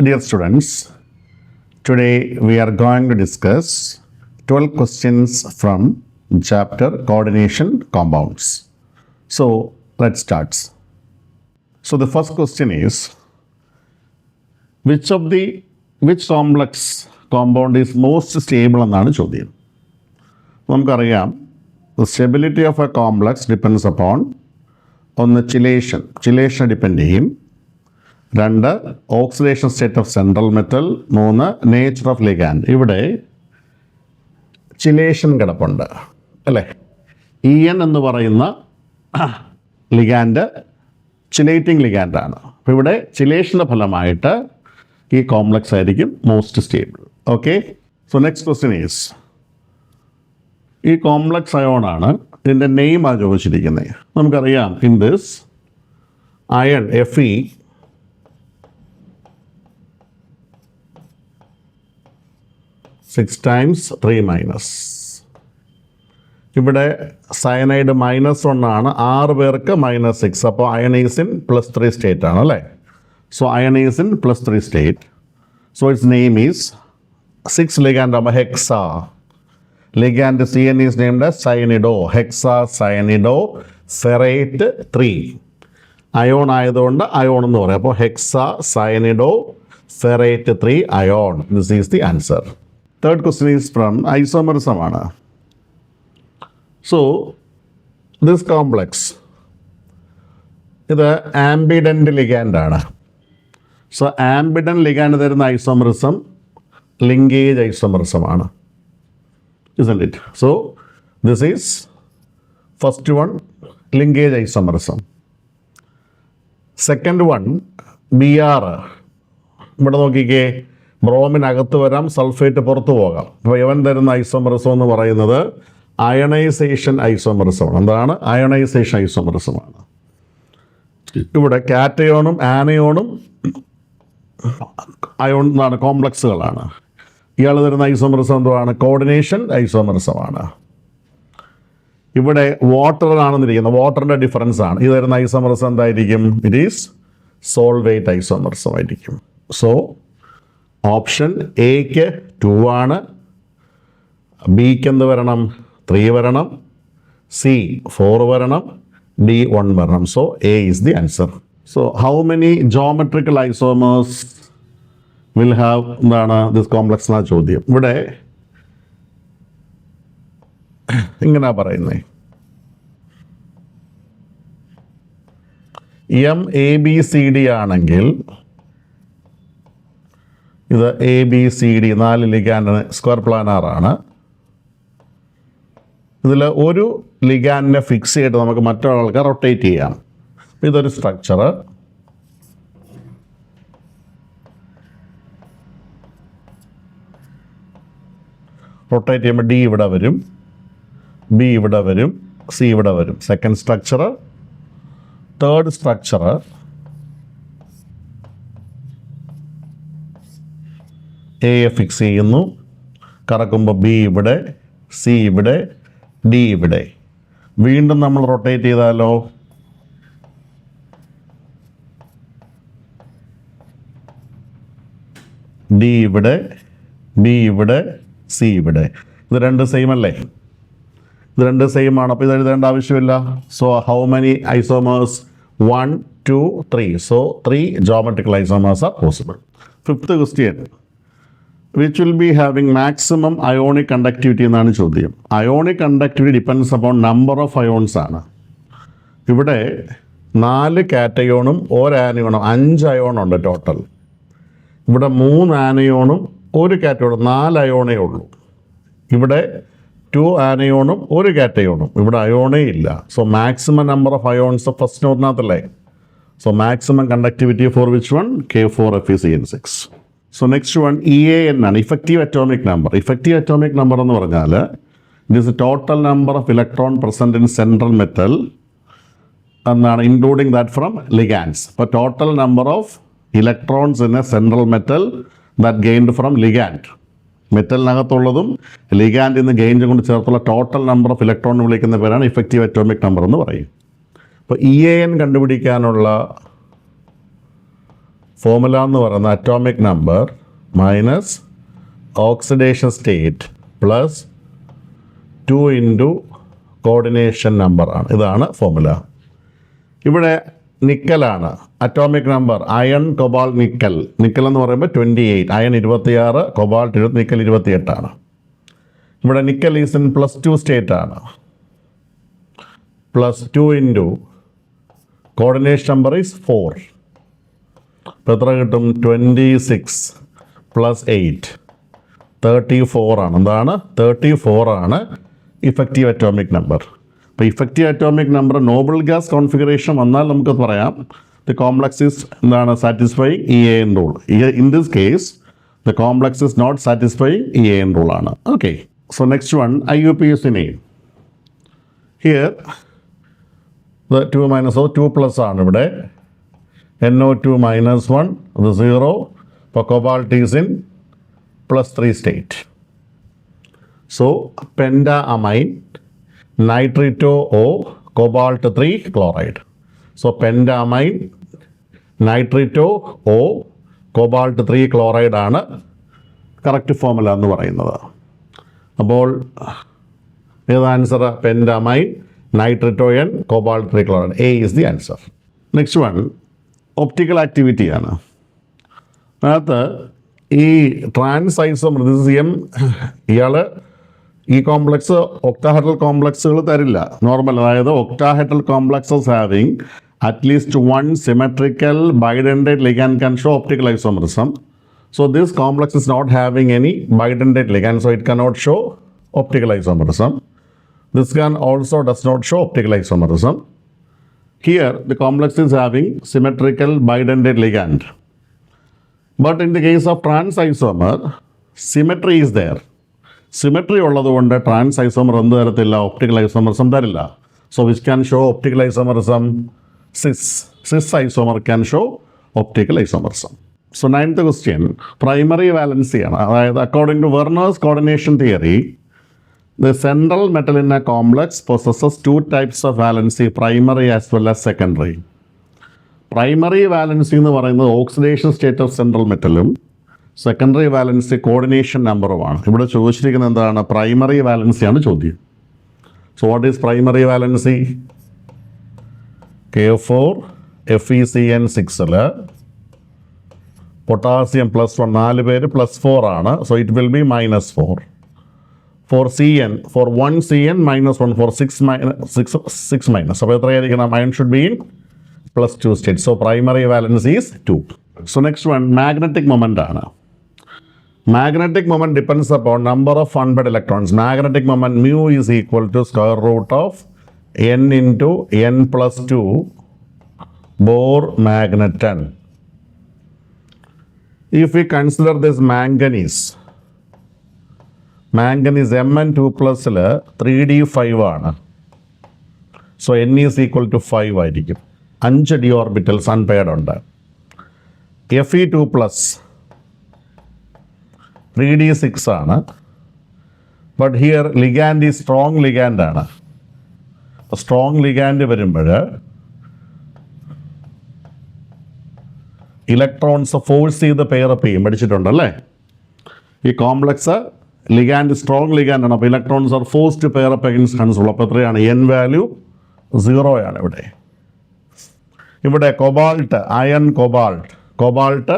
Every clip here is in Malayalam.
Dear students, today we are going to discuss 12 questions from chapter Coordination Compounds. So let's start. So the first question is, which complex compound is most stable എന്നാണ് ചോദ്യം. നമുക്കറിയാം, the stability of a complex depends upon ഒന്ന് ചിലേഷൻ ഡിപ്പെൻഡ് ചെയ്യും, 2 oxidation state of central metal, 3 nature of ligand. ഇവിടെ ചിലേഷൻ കിടപ്പുണ്ട് അല്ലേ. EN എന്ന് പറയുന്ന ലിഗാൻഡ് ചിലേറ്റിംഗ് ലിഗാൻഡാണ്. അപ്പോൾ ഇവിടെ ചിലേഷൻ്റെ ഫലമായിട്ട് ഈ കോംപ്ലക്സ് ആയിരിക്കും most stable. Okay, so next question is, ഈ കോംപ്ലക്സ് അയോണാണ്, ഇതിൻ്റെ നെയിമാണ് ചോദിച്ചിരിക്കുന്നത്. നമുക്കറിയാം, in this iron Fe 6 times 3-. ഇവിടെ സയനൈഡ് -1 ആണ്, 6 പേർക്ക് -6. അപ്പോൾ അയൺ ഈസ് ഇൻ +3 സ്റ്റേറ്റ് ആണ് അല്ലേ. So iron is in +3 state. So its name is 6 ligand ആകുമ്പോൾ hexa. Ligand CN is named cyanido, hexa cyanido ferrate 3. Ion ആയതുകൊണ്ട് അയോൺ എന്ന് പറയും. അപ്പോൾ hexa cyanido ferrate 3 ion. This is the answer. Third question is from isomerism ആണ്. സോ ദിസ് കോംപ്ലക്സ്, ഇത് ആംബിഡൻറ്റ് ലിഗാൻഡാണ്. സോ ആംബിഡൻറ്റ് ലിഗാൻഡ് തരുന്ന ഐസോമറിസം ലിങ്കേജ് ഐസോമറിസമാണ്. Isn't it? So this is first one, linkage isomerism. Second one, Br. ഇവിടെ നോക്കിക്കേ, ബ്രോമിൻ അകത്ത് വരാം, സൾഫേറ്റ് പുറത്തു പോകാം. അപ്പോൾ ഇവൻ തരുന്ന ഐസോമറിസം എന്ന് പറയുന്നത് അയണൈസേഷൻ ഐസോമറിസമാണ്. എന്താണ്? അയണൈസേഷൻ ഐസോമറിസമാണ്. ഇവിടെ കാറ്റയോണും ആനയോണും അയോൺ എന്നാണ്, കോംപ്ലക്സുകളാണ്. ഇയാൾ തരുന്ന ഐസോമറിസം എന്തുവാണ്? കോർഡിനേഷൻ ഐസോമറിസമാണ്. ഇവിടെ വാട്ടറാണെന്നിരിക്കുന്നത്, വാട്ടറിൻ്റെ ഡിഫറൻസ് ആണ്. ഇത് തരുന്ന ഐസോമറിസം എന്തായിരിക്കും? ഇറ്റ് ഈസ് സോൾവേറ്റ് ഐസോമറിസം ആയിരിക്കും. സോ ഓപ്ഷൻ എക്ക് 2 ആണ്, ബിക്ക് എന്ത് വരണം? 3 വരണം, സി 4 വരണം, ഡി 1 വരണം. So A is the answer. So how many geometrical isomers will have എന്താണ് ദിസ് കോംപ്ലക്സ് എന്നാ ചോദ്യം. ഇവിടെ ഇങ്ങനെ പറയുന്നത്, MABCD ആണെങ്കിൽ ഇത് ABCD 4 ലിഗാൻഡ് സ്ക്വയർ പ്ലാനാറാണ്. ഇതിൽ ഒരു ലിഗാൻഡിനെ ഫിക്സ് ചെയ്തിട്ട് നമുക്ക് മറ്റൊരാൾക്ക് റൊട്ടേറ്റ് ചെയ്യാം. ഇതൊരു സ്ട്രക്ചർ. റൊട്ടേറ്റ് ചെയ്യുമ്പോൾ ഡി ഇവിടെ വരും, ബി ഇവിടെ വരും, സി ഇവിടെ വരും. Second structure. തേർഡ് സ്ട്രക്ചർ, എയെ ഫിക്സ് ചെയ്യുന്നു, കറക്കുമ്പോൾ ബി ഇവിടെ, സി ഇവിടെ, ഡി ഇവിടെ. വീണ്ടും നമ്മൾ റൊട്ടേറ്റ് ചെയ്താലോ, ഡി ഇവിടെ, ബി ഇവിടെ, സി ഇവിടെ. ഇത് 2 സെയിം അല്ലേ? ഇത് 2 സെയിം ആണ്. അപ്പോൾ ഇത് എഴുതേണ്ട ആവശ്യമില്ല. So how many isomers? 1, 2, 3. So 3 geometrical isomers R possible. Fifth question, which will be having maximum ionic conductivity എന്നാണ് ചോദ്യം. Ionic conductivity depends upon number of ions ആണ്. ഇവിടെ 4 കാറ്റയോണും 1 ആനയോണും, 5 അയോണുണ്ട് ടോട്ടൽ. ഇവിടെ 3 ആനയോണും 1 കാറ്റയോണും, 4 അയോണേ ഉള്ളൂ. ഇവിടെ 2 ആനയോണും 1 കാറ്റയോണും, ഇവിടെ അയോണേ ഇല്ല. So maximum number of ions first നോട്ടിനകത്തല്ലേ. So maximum conductivity for which one? K4Fe6. So next one EAN ആണ്, effective atomic number. Effective atomic number എന്ന് പറഞ്ഞാൽ it is total number of electron present in central metal എന്നാണ്, ഇൻക്ലൂഡിങ് ദാറ്റ് ഫ്രം ലിഗാൻഡ്സ്. അപ്പോൾ total number of electrons in a central metal that gained from ligand. മെറ്റലിനകത്തുള്ളതും ലിഗാൻഡിൽ നിന്ന് ഗെയിൻ കൊണ്ട് ചേർത്തുള്ള ടോട്ടൽ നമ്പർ ഓഫ് ഇലക്ട്രോൺ വിളിക്കുന്ന പേരാണ് ഇഫക്റ്റീവ് അറ്റോമിക് നമ്പർ എന്ന് പറയും. അപ്പോൾ EAN കണ്ടുപിടിക്കാനുള്ള ഫോർമുല എന്ന് പറയുന്നത് atomic number minus oxidation state plus 2 into coordination നമ്പറാണ്. ഇതാണ് ഫോർമുല. ഇവിടെ നിക്കലാണ് atomic number. Iron cobalt nickel. Nickel എന്ന് പറയുമ്പോൾ 28, അയൺ 26, കൊബാൾട്ട് 20, നിക്കൽ 28 ഇവിടെ നിക്കൽ ഈസ് ഇൻ +2 സ്റ്റേറ്റ് ആണ്. +2 ഇൻറ്റു കോർഡിനേഷൻ നമ്പർ ഈസ് 4. അപ്പോൾ എത്ര കിട്ടും? 26 + 8 34 ആണ്. എന്താണ്? 34 ആണ് ഇഫക്റ്റീവ് അറ്റോമിക് നമ്പർ. അപ്പോൾ effective atomic number noble gas configuration വന്നാൽ നമുക്ക് പറയാം ദി കോംപ്ലക്സ് ഈസ് എന്താണ് satisfying EAN rule. In this case the complex is not satisfying EAN rule ആണ്. Okay, so next one IUPAC here the 2 ആണ് ഇവിടെ. NO2 -1 അത് 0. അപ്പോൾ cobalt is in +3 state. So pentamine nitrito O cobalt 3 chloride. So pentamine nitrito O cobalt 3 chloride ആണ് കറക്റ്റ് ഫോർമുല എന്ന് പറയുന്നത്. അപ്പോൾ ഏത് answer? Pentamine nitrito N cobalt 3 chloride. A is the answer. Next one optical activity ആണ്. അതിനകത്ത് ഈ ട്രാൻസ് ഐസോമർ ഇയാൾ ഈ കോംപ്ലക്സ് ഒക്ടാഹെഡ്രൽ കോംപ്ലക്സുകൾ തരില്ല നോർമൽ. അതായത് octahedral complexes having at least 1 symmetrical bidentate ligand can show optical isomerism. So this complex is not having any bidentate ligand, so it cannot show optical isomerism. This can also does not show optical isomerism. Here the complex is having symmetrical bidentate ligand. But in the case of trans isomer, symmetry is there. Symmetry ഉള്ളതുകൊണ്ട് ട്രാൻസ് ഐസോമർ എന്ത് തരത്തില്ല? ഒപ്റ്റിക്കൽ ഐസോമറിസം തരില്ല. So which can show optical isomerism? Cis isomer can show optical isomerism. So 9th question primary valency ആണ്. അതായത് according to Werner's coordination theory the central metal in a complex possesses 2 types of valency, primary as well as secondary. Primary valency എന്ന് പറയുന്നത് ഓക്സിഡേഷൻ സ്റ്റേറ്റ് ഓഫ് സെൻട്രൽ മെറ്റലും സെക്കൻഡറി വാലൻസി കോർഡിനേഷൻ നമ്പറുമാണ്. ഇവിടെ ചോദിച്ചിരിക്കുന്നത് എന്താണ്? പ്രൈമറി വാലൻസിയാണ് ചോദ്യം. So what is primary valency? K4 FeCN6 potassium +1 4 പേര് +4 ആണ്. So it will be -4. For CN for 1 CN -1 for 6 minus. അപ്പോൾ എത്രയായിരിക്കണം? Iron should be in +2 state. So primary valency is 2. So next one magnetic moment ആണ്. Magnetic moment depends upon number of unpaired electrons. Magnetic moment mu is equal to square root of n into n plus 2 Bohr magneton. If we consider this manganese Mn2+ 3d5 ആണ്. So n is equal to 5 ആയിരിക്കും. 5 d orbitals unpaired ഉണ്ട്. Fe2+ 3d6 ആണ്. ബട്ട് ഹിയർ ലിഗാൻഡ് ഈ സ്ട്രോങ് ലിഗാൻഡ് ആണ്. സ്ട്രോങ് ലിഗാൻഡ് വരുമ്പോൾ ഇലക്ട്രോൺസ് ഫോഴ്സ് ചെയ്ത് പെയറപ്പ് ചെയ്യും. പഠിച്ചിട്ടുണ്ടല്ലേ? ഈ കോംപ്ലക്സ് ലിഗാൻഡ് സ്ട്രോങ് ലിഗാൻഡ് ആണ്. അപ്പോൾ electrons are forced to pair up against console. അപ്പോൾ എത്രയാണ്? n വാല്യൂ 0 ആണ് ഇവിടെ. ഇവിടെ കൊബാൾട്ട് അയൺ കൊബാൾട്ട്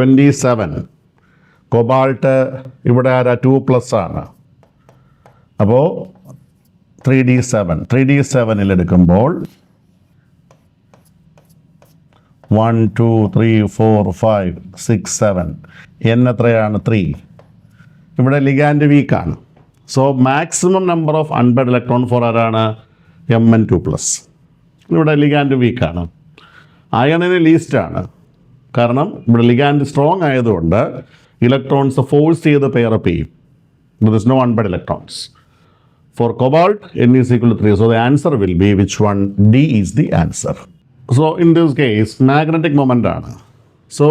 27. കൊബാൾട്ട് ഇവിടെ 2+ ആണ്. അപ്പോൾ 3d7 എടുക്കുമ്പോൾ 1 2 3 4 5 6 7 n എത്രയാണ്? 3. ഇവിടെ ലിഗാൻഡ് വീക്കാണ്. So maximum number of unpaired electron for ആരാണ്? Mn2+. ഇവിടെ ലിഗാൻഡ് വീക്കാണ്. അയണിന് ലീസ്റ്റ് ആണ്. കാരണം ഇവിടെ ലിഗാൻഡ് സ്ട്രോങ് ആയതുകൊണ്ട് ഇലക്ട്രോൺസ് ഫോഴ്സ് ചെയ്ത് പെയറപ്പ് ചെയ്യും. There is no unpaired electrons. For cobalt, n is equal to 3. So the answer will be which one? D is the answer. So in this case, magnetic moment ആണ്. So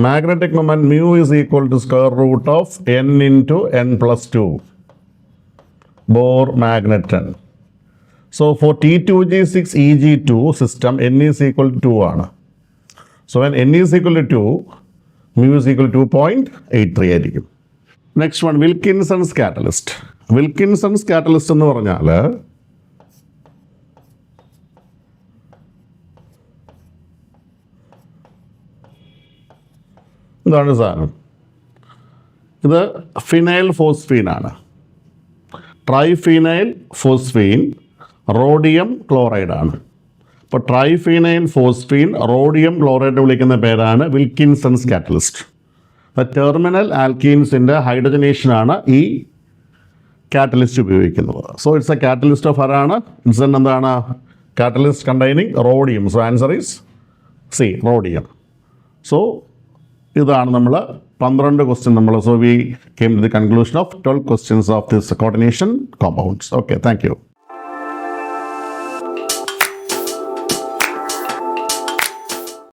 magnetic moment mu is equal to square root of n into n plus 2 Bohr magneton. So for T2G6 EG2 system, n is equal to 2 ആണ്. So when n is equal to 2 mu is equal 2.83 ആയിരിക്കും. Next one Wilkinson's catalyst. Wilkinson's catalyst എന്ന് പറഞ്ഞാൽ ഇതാണ് സാധനം. ഇത് ഫിനൈൽ ഫോസ്ഫീൻ ആണ്. ട്രൈഫിനൈൽ ഫോസ്ഫീൻ റോഡിയം ക്ലോറൈഡ് ആണ്. അപ്പോൾ ട്രൈഫിനൈൽ ഫോസ്ഫീൻ റോഡിയം ക്ലോറൈഡ് വിളിക്കുന്ന പേരാണ് വിൽക്കിൻസൺസ് കാറ്റലിസ്റ്റ്. ടെർമിനൽ ആൽക്കീൻസിൻ്റെ ഹൈഡ്രജനേഷനാണ് ഈ കാറ്റലിസ്റ്റ് ഉപയോഗിക്കുന്നത്. So it's a catalyst of ആരാണ്? ഇറ്റ്സ് എന്താണ്? Catalyst containing rhodium. So answer is C, rhodium. So ഇതാണ് നമ്മൾ 12 ക്വസ്റ്റ്യൻ നമ്മൾ. So we came to the conclusion of 12 questions of this coordination compounds. Okay, thank U.